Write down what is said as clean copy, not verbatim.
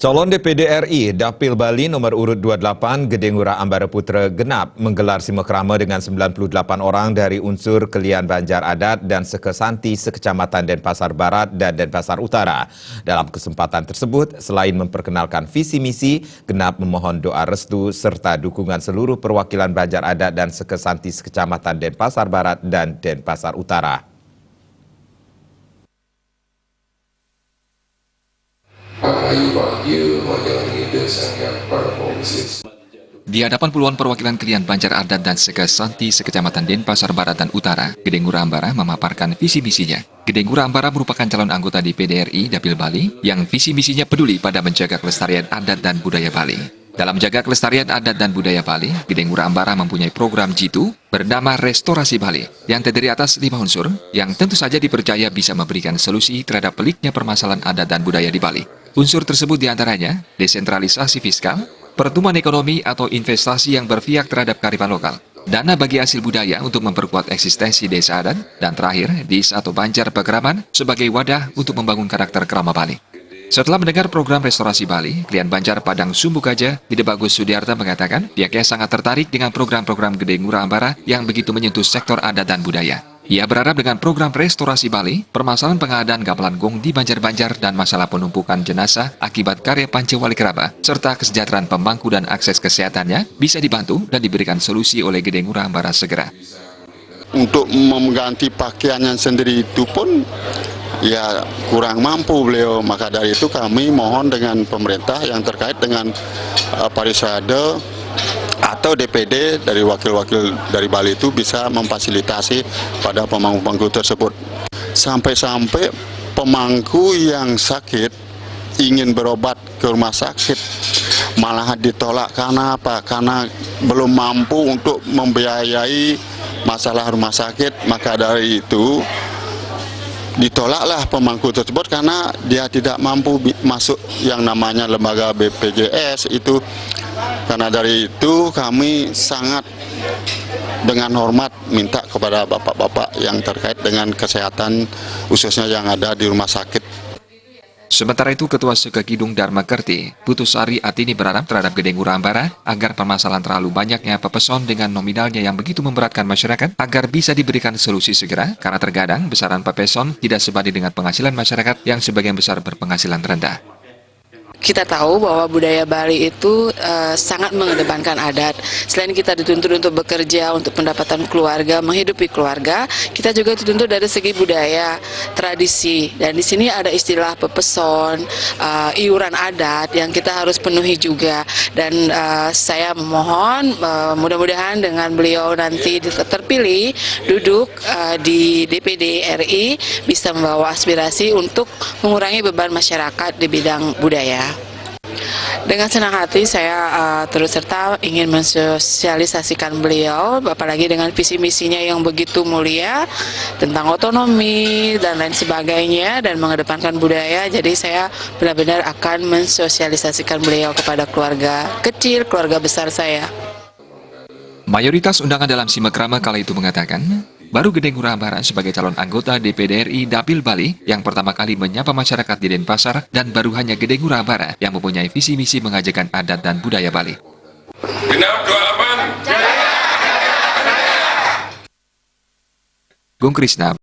Calon DPD RI Dapil Bali nomor urut 28 Gede Ngurah Ambara Putra genap menggelar simakrama dengan 98 orang dari unsur Kelian Banjar Adat dan Sekesanti Sekecamatan Denpasar Barat dan Denpasar Utara. Dalam kesempatan tersebut, selain memperkenalkan visi misi, genap memohon doa restu serta dukungan seluruh perwakilan Banjar Adat dan Sekesanti Sekecamatan Denpasar Barat dan Denpasar Utara. Di hadapan puluhan perwakilan Kelian Banjar Adat dan Sekesanti Sekecamatan Denpasar Barat dan Utara, Gede Ngurah Ambara memaparkan visi misinya. Gede Ngurah Ambara merupakan calon anggota DPD RI Dapil Bali yang visi misinya peduli pada menjaga kelestarian adat dan budaya Bali. Dalam menjaga kelestarian adat dan budaya Bali, Gede Ngurah Ambara mempunyai program jitu bernama Restorasi Bali yang terdiri atas 5 unsur yang tentu saja dipercaya bisa memberikan solusi terhadap peliknya permasalahan adat dan budaya di Bali. Unsur tersebut diantaranya desentralisasi fiskal, pertumbuhan ekonomi atau investasi yang berpihak terhadap kearifan lokal, dana bagi hasil budaya untuk memperkuat eksistensi desa adat, dan terakhir, desa atau banjar pekeraman sebagai wadah untuk membangun karakter kerama Bali. Setelah mendengar program Restorasi Bali, Kelian Banjar Padang Sumbu Gajah, Gede Bagus Sudiarta mengatakan pihaknya sangat tertarik dengan program-program Gede Ngurah Ambara yang begitu menyentuh sektor adat dan budaya. Ia berharap dengan program Restorasi Bali, permasalahan pengadaan gamelan gong di Banjar-Banjar dan masalah penumpukan jenazah akibat karya Pancawali Keraba, serta kesejahteraan pemangku dan akses kesehatannya bisa dibantu dan diberikan solusi oleh Gede Ngurah Ambara segera. Untuk mengganti pakaiannya sendiri itu pun ya kurang mampu beliau, maka dari itu kami mohon dengan pemerintah yang terkait dengan Parisade atau DPD dari wakil-wakil dari Bali itu bisa memfasilitasi pada pemangku-pemangku tersebut. Sampai-sampai pemangku yang sakit ingin berobat ke rumah sakit malah ditolak karena apa? Karena belum mampu untuk membiayai masalah rumah sakit, maka dari itu ditolaklah pemangku tersebut karena dia tidak mampu masuk yang namanya lembaga BPJS itu. Karena dari itu kami sangat dengan hormat minta kepada bapak-bapak yang terkait dengan kesehatan khususnya yang ada di rumah sakit. Sementara itu, Ketua Sekekidung Dharma Kerti, Putusari Atini berharap terhadap Gede Ngurah Ambara agar permasalahan terlalu banyaknya pepeson dengan nominalnya yang begitu memberatkan masyarakat agar bisa diberikan solusi segera karena terkadang besaran pepeson tidak sebanding dengan penghasilan masyarakat yang sebagian besar berpenghasilan rendah. Kita tahu bahwa budaya Bali itu sangat mengedepankan adat. Selain kita dituntut untuk bekerja, untuk pendapatan keluarga, menghidupi keluarga, kita juga dituntut dari segi budaya, tradisi. Dan di sini ada istilah pepeson, iuran adat yang kita harus penuhi juga. Dan saya memohon mudah-mudahan dengan beliau nanti terpilih duduk di DPD RI bisa membawa aspirasi untuk mengurangi beban masyarakat di bidang budaya. Dengan senang hati saya terus serta ingin mensosialisasikan beliau, apalagi dengan visi misinya yang begitu mulia tentang otonomi dan lain sebagainya dan mengedepankan budaya. Jadi saya benar-benar akan mensosialisasikan beliau kepada keluarga kecil, keluarga besar saya. Mayoritas undangan dalam simakrama kala itu mengatakan, baru Gede Ngurah Ambara sebagai calon anggota DPD RI Dapil Bali yang pertama kali menyapa masyarakat di Denpasar dan baru hanya Gede Ngurah Ambara yang mempunyai visi misi mengajarkan adat dan budaya Bali. Genap 28. Gung Krisna